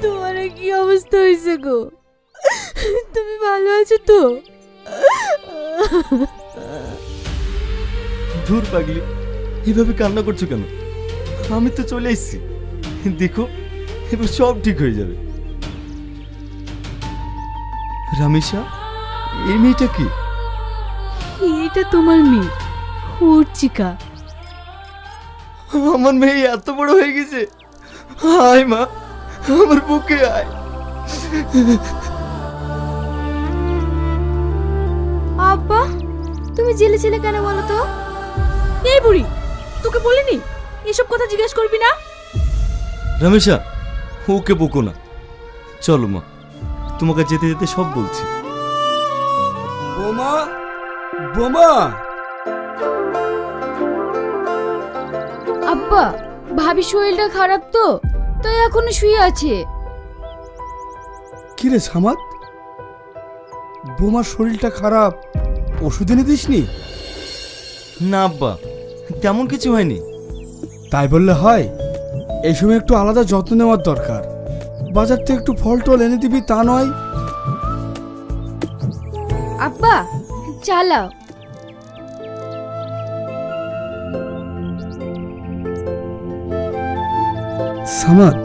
তোমার কি অবস্থা হয়েছে গো? তুমি ভালো আছো তো? দূর পাগলি, এভাবে কান্না করছো কেন? আমি তো চলে এসেছি, দেখো এবার সব ঠিক হয়ে যাবে। রামেশা, এই মেয়েটা কি? এটা তোমার মেয়ে অর্চিকা। আমার মেয়ে এত বড় হয়ে গেছে। আয় মা, আমার বুকে আয়। আব্বা, তুমি জেলে ছিলে কেন বলো তো? এই বুড়ি, তোকে বলিনি এসব কথা জিজ্ঞেস করবি না? রামেশা, ওকে বকো না, চলো মা, তোমাকে যেতে যেতে সব বলছি। বোমা, বোমা। আব্বা, ভাবি শরীরটা খারাপ তো, তাই এখনো শুয়ে আছে। কি রে সামাদ, বোমার শরীরটা খারাপ, ওষুধ এনে দিসনি? না আব্বা, তেমন কিছু হয়নি। তাই বললে হয়? এই সময় একটু আলাদা যত্ন নেওয়ার দরকার। বাজার থেকে একটু ফল টল এনে দিবি, তা নয়? আব্বা চালাও। সামাদ,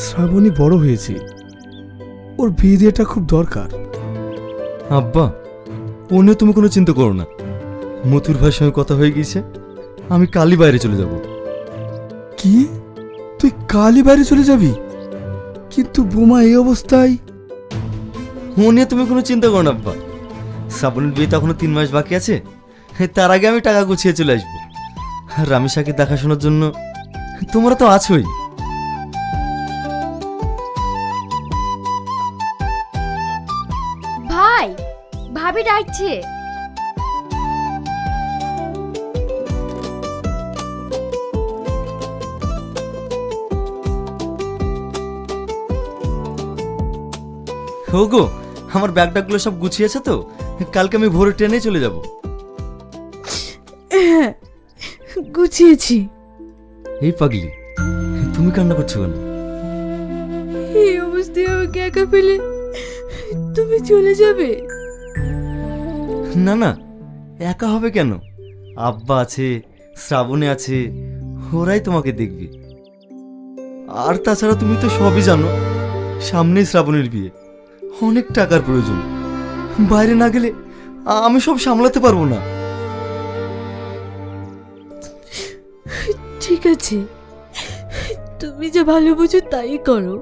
শ্রাবণী বড় হয়েছে, ওর বিয়ে দেওয়াটা খুব দরকার। আব্বা, ও নিয়ে তুমি কোনো চিন্তা করো না। মথুর ভাইয়ের সঙ্গে কথা হয়ে গিয়েছে, আমি কালই বাইরে চলে যাব। কি, তুই কালই বাইরে চলে যাবি? কিন্তু বোমা এই অবস্থায়। ও নিয়ে তুমি কোনো চিন্তা করো না আব্বা। শ্রাবণের বিয়ে তো এখনো 3 মাস বাকি আছে, তার আগে আমি টাকা গুছিয়ে চলে আসবো। আর রামেশাকে দেখাশোনার জন্য তোমরা তো আছোই। ভাই, ভাবি ডাকছে। ওগো, আমার ব্যাগটাগুলো সব গুছিয়েছে তো? কালকে আমি ভোরে ট্রেনে চলে যাব। হ্যাঁ, গুছিয়েছি। এই পাগলি, তুমি কান্না করছো কেন? এই অবস্থায় আমাকে একা ফেলে তুমি চলে যাবে? না না, একা হবে কেন? আব্বা আছে, শ্রাবণী আছে, ওরাই তোমাকে দেখবে। আর তাছাড়া তুমি তো সবই জানো, সামনেই শ্রাবণীর বিয়ে, অনেক টাকার প্রয়োজন। বাইরে না গেলে আমি সব সামলাতে পারবো না। ঠিক আছে, তুমি যা ভালো বুঝো তাই করো।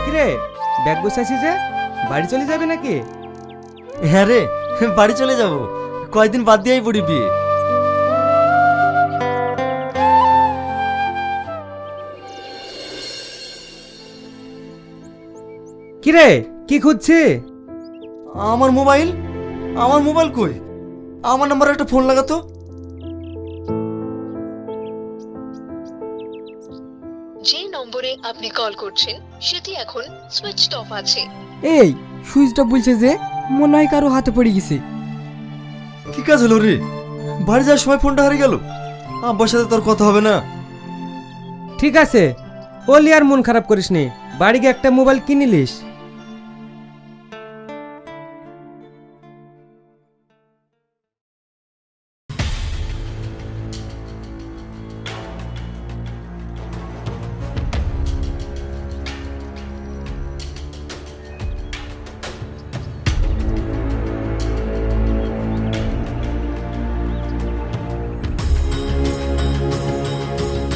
কিরে, ব্যাগ গোছাচ্ছি যে, বাড়ি চলে যাবে নাকি? হ্যাঁ রে, বাড়ি চলে যাব, কয়েকদিন বাদ দিয়েই পড়ি বিয়ে। কিরে, কি খুঁজছি? আমার মোবাইল, আমার মোবাইল কই? আমার নাম্বারে একটা ফোন লাগাতো। যে নম্বরে আপনি কল করছেন সেটি এখন সুইচড অফ আছে। এই সুইচটা বলছে যে, মনে হয় কারো হাতে পড়ে গেছে। কি কাজ হলো রে? বাড়ি যাওয়ার সময় ফোনটা হারিয়ে গেল। আব্বার সাথে তোর কথা হবে না। ঠিক আছে, ওলি আর মন খারাপ করিস নি, বাড়ি গিয়ে একটা মোবাইল কিনিলিস।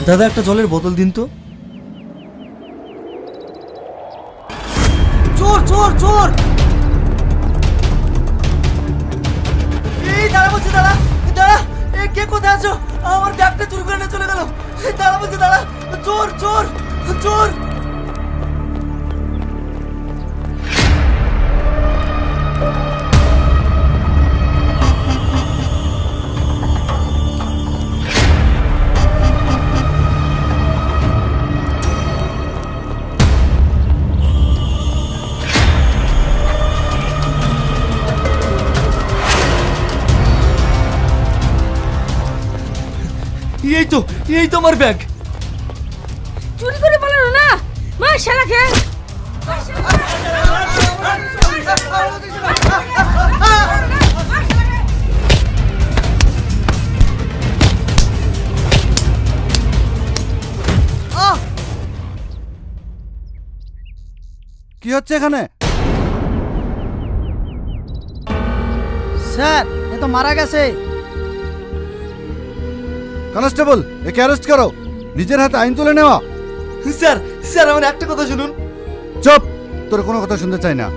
দাদা, একটা জলের বোতল দিন তো। চোর চোর চোর! এই দাঁড়া বলছি, দাঁড়া দাঁড়া, কে কোথায় আছো? আমার ব্যাগটা চুরি করে নিয়ে চলে গেল। দাঁড়া বলছি, দাঁড়া, চোর চোর চোর! এই তো আমার ব্যাগ। চুরি করে পালানো না, মা শালাকে। কি হচ্ছে এখানে? স্যার এ তো মারা গেছে। কনস্টেবল, একে অ্যারেস্ট করো। নিজের হাতে আইন তুলে নেওয়া। স্যার স্যার আমার একটা কথা শুনুন। চুপ, তোর কোনো কথা শুনতে চাই না।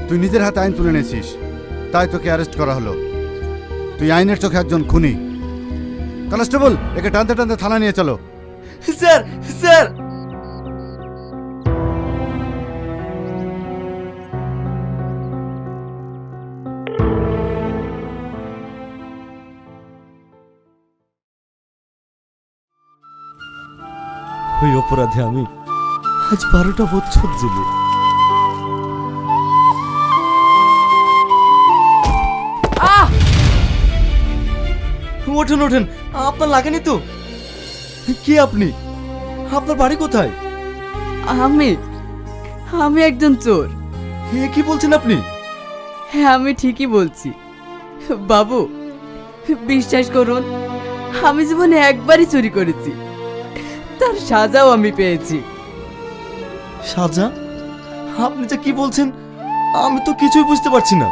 তুই নিজের হাতে আইন তুলে নিয়েছিস, তাই তোকে অ্যারেস্ট করা হলো। তুই আইনের চোখে একজন খুনি। কনস্টেবল, একে টানতে টানতে থানা নিয়ে চলো। স্যার স্যার ওই অপরাধে আমি আজ 12টা বছর জেলে। ওঠেন ওঠেন, আপনার লাগেনি তো? কে আপনি? আপনার বাড়ি কোথায়? আমি একজন চোর। এ কি বলছেন আপনি? হ্যাঁ আমি ঠিকই বলছি বাবু, বিশ্বাস করুন আমি জীবনে একবারই চুরি করেছি, তার সাজাও আমি পেয়েছি। সাজা? আপনি যে কি বলছেন আমি তো কিছুই বুঝতে পারছি না।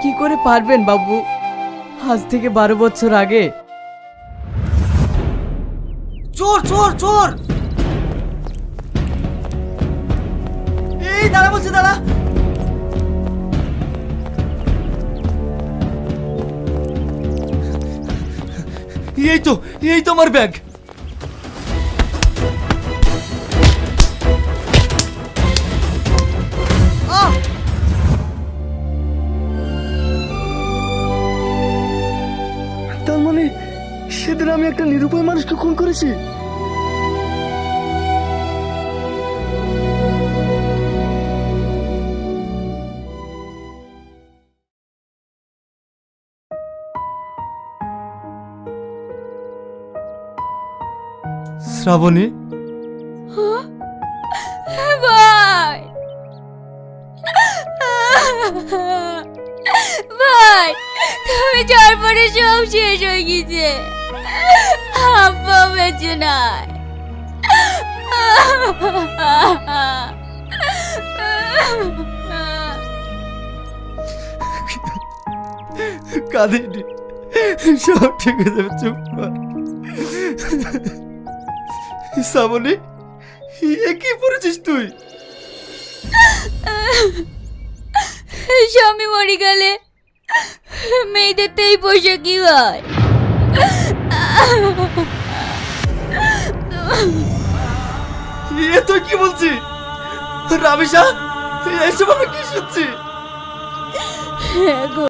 কি করে পারবেন বাবু, আজ থেকে 12 বছর আগে। চোর চোর চোর! এই দাঁড়া বলছি, দাঁড়া। এই তো আমার ব্যাগ। তার মানে সেদিন আমি একটা নিরুপায় মানুষকে খুন করেছি। শ্রাবণী, ভাই ভাই, তুমি যাওয়ার পরে সব শেষ হয়ে গেছে। আব্বা বেঁচে নাই। কাঁদিনি, সব ঠিক হয়ে যাবে, চুপ কর। শ্রাবণী, এ কি পড়েছিস তুই? স্বামী মরে গেলে মেয়েদের তো এই পোশাকই হয়। এ তুই কি বলছিস? রাবিশা, এসব আমি কি শুনছি? হ্যাঁ গো,